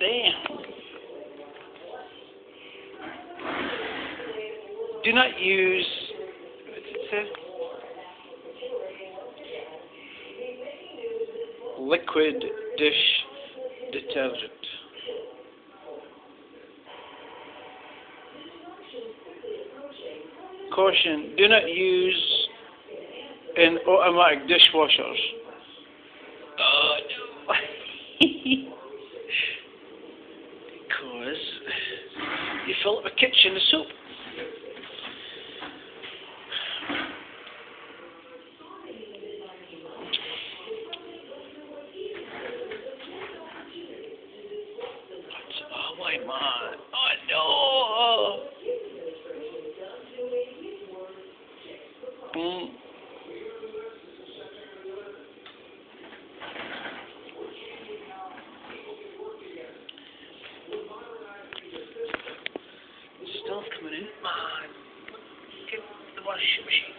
Damn. Do not use, what did it say? Liquid dish detergent. Caution, do not use in automatic dishwashers. Oh no. Because you fill up a kitchen with soap. Oh my man. Oh no. Stuff coming in. Man. Get the washing machine.